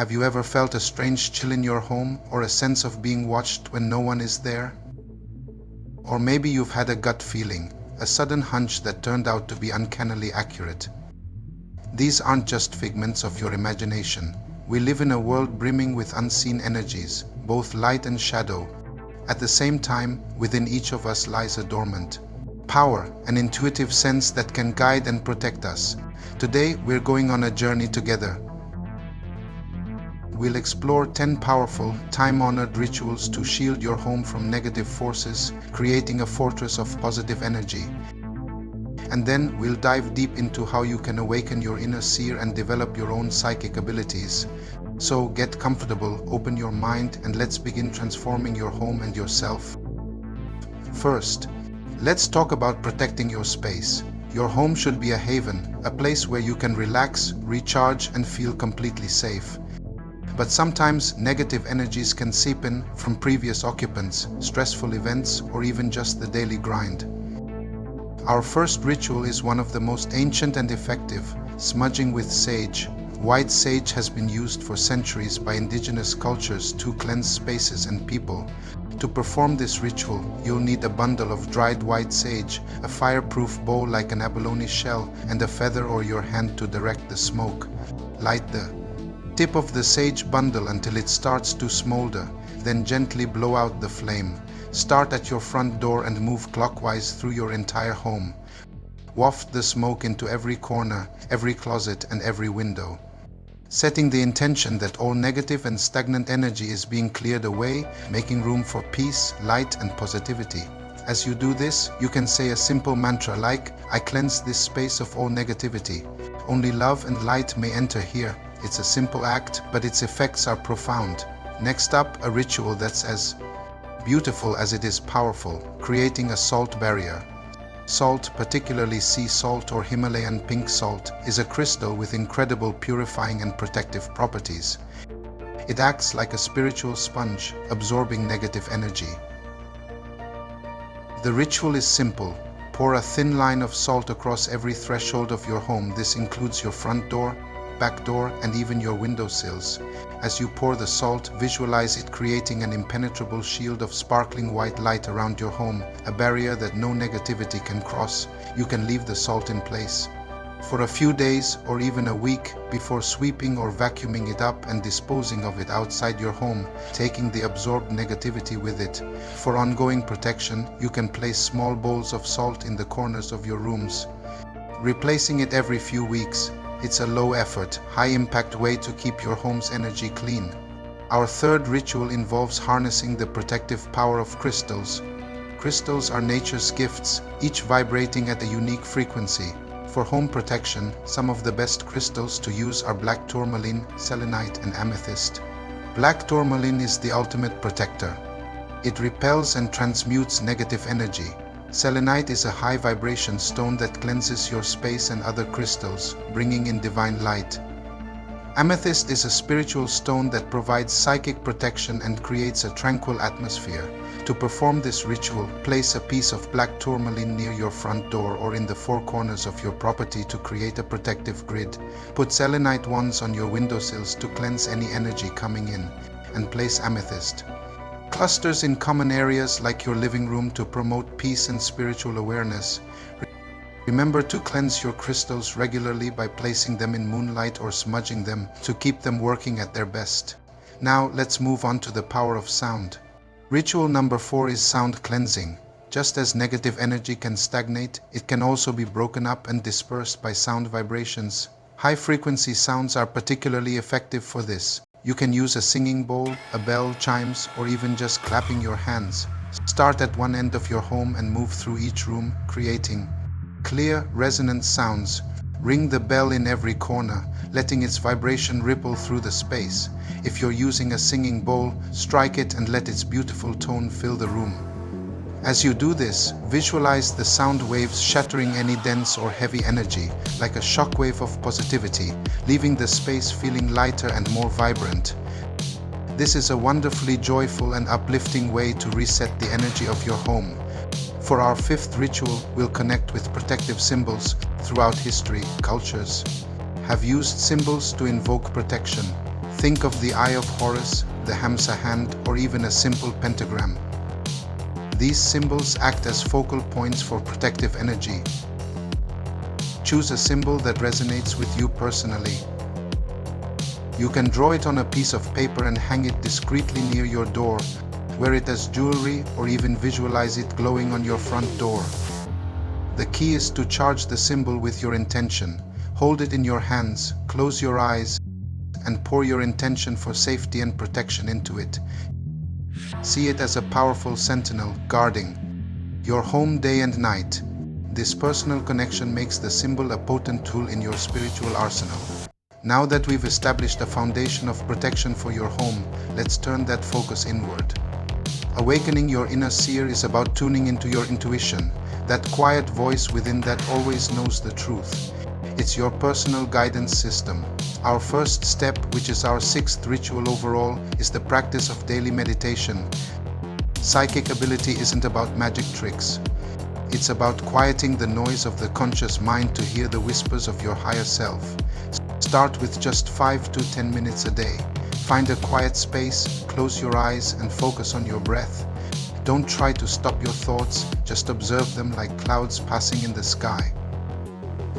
Have you ever felt a strange chill in your home or a sense of being watched when no one is there? Or maybe you've had a gut feeling, a sudden hunch that turned out to be uncannily accurate. These aren't just figments of your imagination. We live in a world brimming with unseen energies, both light and shadow. At the same time, within each of us lies a dormant power, an intuitive sense that can guide and protect us. Today, we're going on a journey together. We'll explore 10 powerful, time-honored rituals to shield your home from negative forces, creating a fortress of positive energy. And then we'll dive deep into how you can awaken your inner seer and develop your own psychic abilities. So get comfortable, open your mind, and let's begin transforming your home and yourself. First, let's talk about protecting your space. Your home should be a haven, a place where you can relax, recharge, and feel completely safe. But sometimes negative energies can seep in from previous occupants, stressful events, or even just the daily grind. Our first ritual is one of the most ancient and effective, smudging with sage. White sage has been used for centuries by indigenous cultures to cleanse spaces and people. To perform this ritual, you'll need a bundle of dried white sage, a fireproof bowl like an abalone shell, and a feather or your hand to direct the smoke. Light the tip of the sage bundle until it starts to smolder, then gently blow out the flame. Start at your front door and move clockwise through your entire home. Waft the smoke into every corner, every closet, and every window, setting the intention that all negative and stagnant energy is being cleared away, making room for peace, light, and positivity. As you do this, you can say a simple mantra like, "I cleanse this space of all negativity. Only love and light may enter here." It's a simple act, but its effects are profound. Next up, a ritual that's as beautiful as it is powerful, creating a salt barrier. Salt, particularly sea salt or Himalayan pink salt, is a crystal with incredible purifying and protective properties. It acts like a spiritual sponge, absorbing negative energy. The ritual is simple. Pour a thin line of salt across every threshold of your home. This includes your front door, back door, and even your windowsills. As you pour the salt, visualize it creating an impenetrable shield of sparkling white light around your home, a barrier that no negativity can cross. You can leave the salt in place for a few days or even a week before sweeping or vacuuming it up and disposing of it outside your home, taking the absorbed negativity with it. For ongoing protection, you can place small bowls of salt in the corners of your rooms, replacing it every few weeks. It's a low-effort, high-impact way to keep your home's energy clean. Our third ritual involves harnessing the protective power of crystals. Crystals are nature's gifts, each vibrating at a unique frequency. For home protection, some of the best crystals to use are black tourmaline, selenite, and amethyst. Black tourmaline is the ultimate protector. It repels and transmutes negative energy. Selenite is a high-vibration stone that cleanses your space and other crystals, bringing in divine light. Amethyst is a spiritual stone that provides psychic protection and creates a tranquil atmosphere. To perform this ritual, place a piece of black tourmaline near your front door or in the four corners of your property to create a protective grid. Put selenite wands on your windowsills to cleanse any energy coming in, and place amethyst clusters in common areas like your living room to promote peace and spiritual awareness. Remember to cleanse your crystals regularly by placing them in moonlight or smudging them to keep them working at their best. Now let's move on to the power of sound. Ritual number 4 is sound cleansing. Just as negative energy can stagnate, it can also be broken up and dispersed by sound vibrations. High-frequency sounds are particularly effective for this. You can use a singing bowl, a bell, chimes, or even just clapping your hands. Start at one end of your home and move through each room, creating clear, resonant sounds. Ring the bell in every corner, letting its vibration ripple through the space. If you're using a singing bowl, strike it and let its beautiful tone fill the room. As you do this, visualize the sound waves shattering any dense or heavy energy, like a shockwave of positivity, leaving the space feeling lighter and more vibrant. This is a wonderfully joyful and uplifting way to reset the energy of your home. For our 5th ritual, we'll connect with protective symbols. Throughout history, cultures have used symbols to invoke protection. Think of the Eye of Horus, the Hamsa hand, or even a simple pentagram. These symbols act as focal points for protective energy. Choose a symbol that resonates with you personally. You can draw it on a piece of paper and hang it discreetly near your door, wear it as jewelry, or even visualize it glowing on your front door. The key is to charge the symbol with your intention. Hold it in your hands, close your eyes, and pour your intention for safety and protection into it. See it as a powerful sentinel guarding your home day and night. This personal connection makes the symbol a potent tool in your spiritual arsenal. Now that we've established a foundation of protection for your home, let's turn that focus inward. Awakening your inner seer is about tuning into your intuition, that quiet voice within that always knows the truth. It's your personal guidance system. Our first step, which is our sixth ritual overall, is the practice of daily meditation. Psychic ability isn't about magic tricks. It's about quieting the noise of the conscious mind to hear the whispers of your higher self. Start with just 5 to 10 minutes a day. Find a quiet space, close your eyes, and focus on your breath. Don't try to stop your thoughts, just observe them like clouds passing in the sky.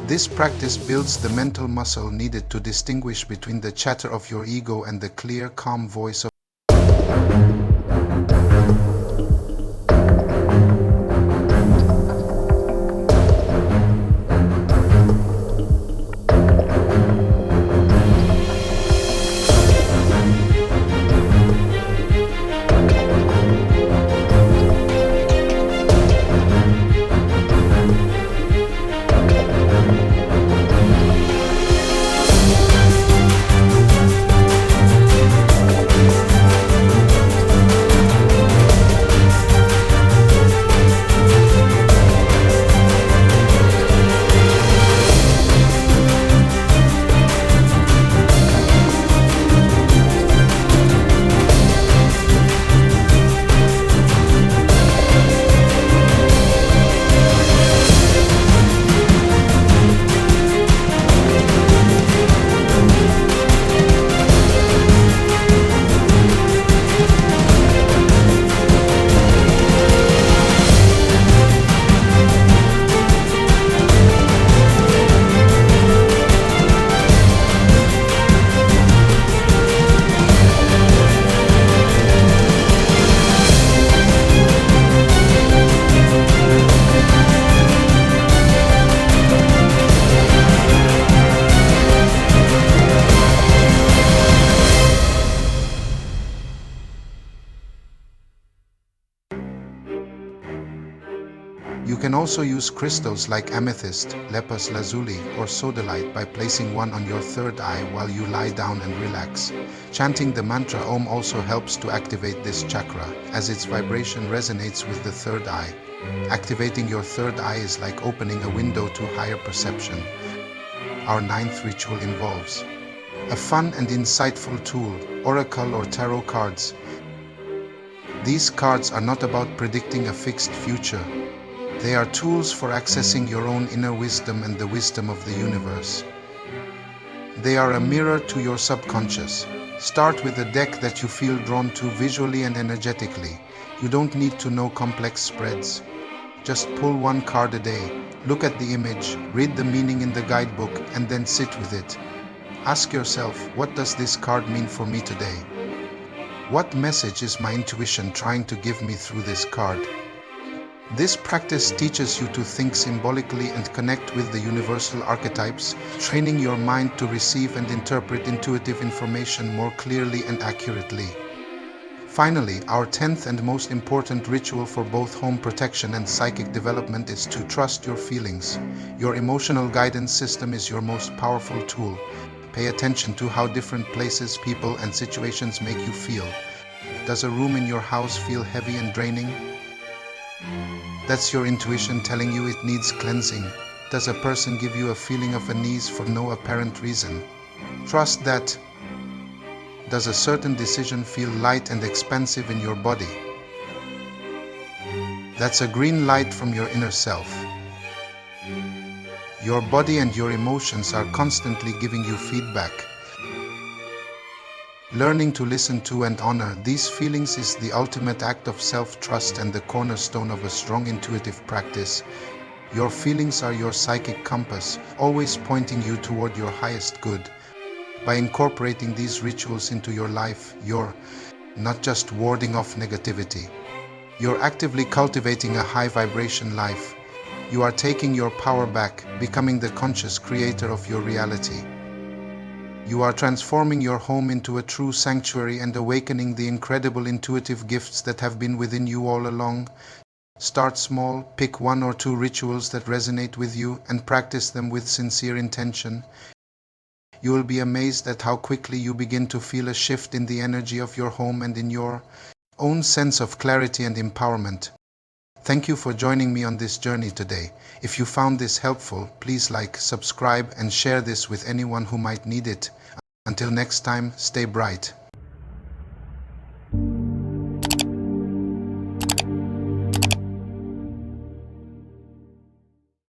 This practice builds the mental muscle needed to distinguish between the chatter of your ego and the clear, calm voice of You can also use crystals like amethyst, lapis lazuli, or sodalite by placing one on your third eye while you lie down and relax. Chanting the mantra Om also helps to activate this chakra, as its vibration resonates with the third eye. Activating your third eye is like opening a window to higher perception. Our ninth ritual involves a fun and insightful tool, oracle or tarot cards. These cards are not about predicting a fixed future. They are tools for accessing your own inner wisdom and the wisdom of the universe. They are a mirror to your subconscious. Start with a deck that you feel drawn to visually and energetically. You don't need to know complex spreads. Just pull one card a day. Look at the image, read the meaning in the guidebook, and then sit with it. Ask yourself, what does this card mean for me today? What message is my intuition trying to give me through this card? This practice teaches you to think symbolically and connect with the universal archetypes, training your mind to receive and interpret intuitive information more clearly and accurately. Finally, our 10th and most important ritual for both home protection and psychic development is to trust your feelings. Your emotional guidance system is your most powerful tool. Pay attention to how different places, people, and situations make you feel. Does a room in your house feel heavy and draining? That's your intuition telling you it needs cleansing. Does a person give you a feeling of unease for no apparent reason? Trust that. Does a certain decision feel light and expansive in your body? That's a green light from your inner self. Your body and your emotions are constantly giving you feedback. Learning to listen to and honor these feelings is the ultimate act of self-trust and the cornerstone of a strong intuitive practice. Your feelings are your psychic compass, always pointing you toward your highest good. By incorporating these rituals into your life, you're not just warding off negativity. You're actively cultivating a high vibration life. You are taking your power back, becoming the conscious creator of your reality. You are transforming your home into a true sanctuary and awakening the incredible intuitive gifts that have been within you all along. Start small, pick one or two rituals that resonate with you and practice them with sincere intention. You will be amazed at how quickly you begin to feel a shift in the energy of your home and in your own sense of clarity and empowerment. Thank you for joining me on this journey today. If you found this helpful, please like, subscribe, and share this with anyone who might need it. Until next time, stay bright.